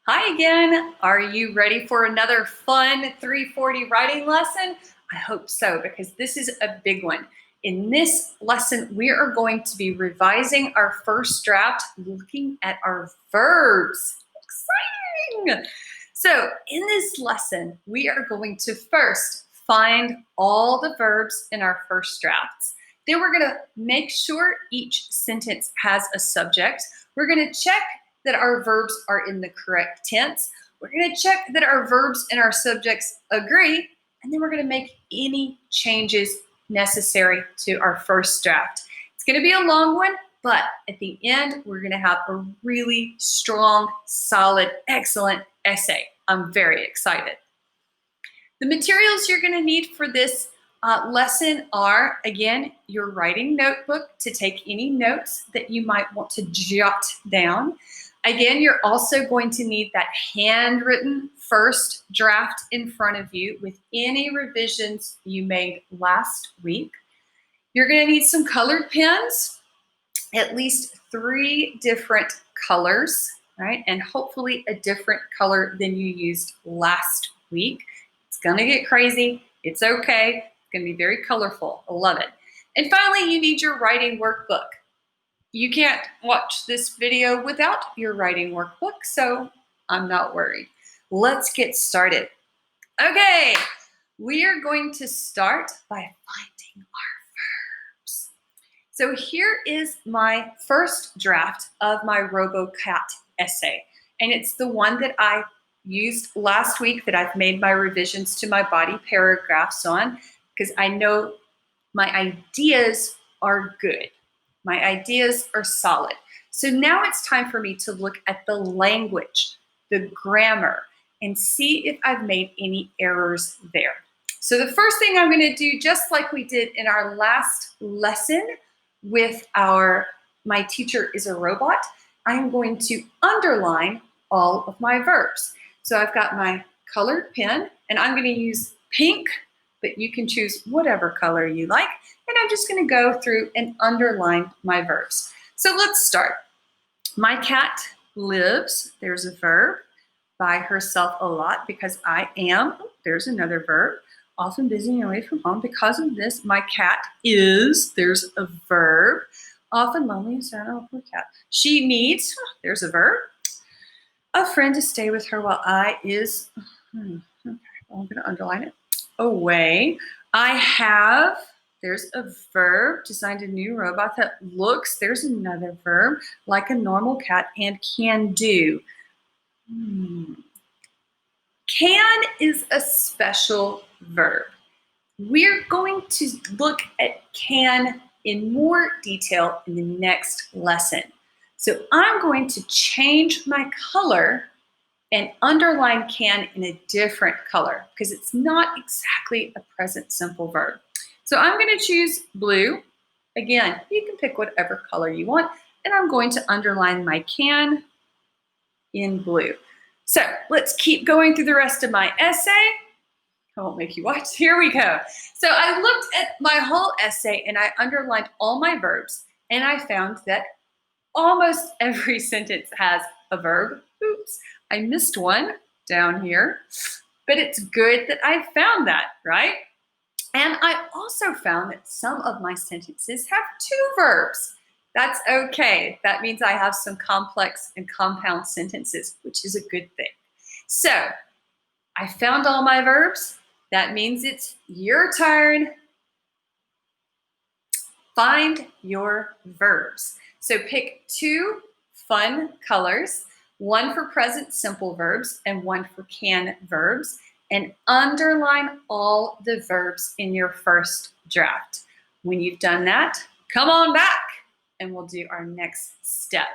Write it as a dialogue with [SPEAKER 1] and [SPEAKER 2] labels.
[SPEAKER 1] Hi again. Are you ready for another fun 340 writing lesson? I hope so, because this is a big one. In this lesson, we are going to be revising our first draft, looking at our verbs. Exciting! So in this lesson, we are going to first find all the verbs in our first drafts. Then we're going to make sure each sentence has a subject. We're going to check that our verbs are in the correct tense. We're going to check that our verbs and our subjects agree, and then we're going to make any changes necessary to our first draft. It's going to be a long one, but at the end, we're going to have a really strong, solid, excellent essay. I'm very excited. The materials you're going to need for this lesson are, again, your writing notebook to take any notes that you might want to jot down. Again, you're also going to need that handwritten first draft in front of you with any revisions you made last week. You're going to need some colored pens, at least 3 different colors, right? And hopefully a different color than you used last week. It's going to get crazy. It's okay. It's going to be very colorful. I love it. And finally, you need your writing workbook. You can't watch this video without your writing workbook, so I'm not worried. Let's get started. Okay, we are going to start by finding our verbs. So here is my first draft of my RoboCat essay, and it's the one that I used last week that I've made my revisions to my body paragraphs on, because I know my ideas are good. My ideas are solid. So now it's time for me to look at the language, the grammar, and see if I've made any errors there. So the first thing I'm going to do, just like we did in our last lesson with our My Teacher is a Robot, I'm going to underline all of my verbs. So I've got my colored pen, and I'm going to use pink, but you can choose whatever color you like. And I'm just going to go through and underline my verbs. So let's start. My cat lives, there's a verb, by herself a lot because I am, there's another verb, often busy and away from home. Because of this, my cat is, there's a verb, often lonely and sad, oh, poor cat. She needs, there's a verb, a friend to stay with her while I is, okay, well, I'm going to underline it, away. I have, there's a verb, designed a new robot that looks, there's another verb, like a normal cat, and can do. Can is a special verb. We're going to look at can in more detail in the next lesson. So I'm going to change my color and underline can in a different color because it's not exactly a present simple verb. So I'm going to choose blue. Again, you can pick whatever color you want, and I'm going to underline my can in blue. So let's keep going through the rest of my essay. I won't make you watch. Here we go. So I looked at my whole essay and I underlined all my verbs, and I found that almost every sentence has a verb. Oops, I missed one down here, but it's good that I found that, right? And I also found that some of my sentences have 2 verbs. That's okay. That means I have some complex and compound sentences, which is a good thing. So I found all my verbs. That means it's your turn. Find your verbs. So pick 2 fun colors, one for present simple verbs and one for can verbs, and underline all the verbs in your first draft. When you've done that, come on back and we'll do our next step.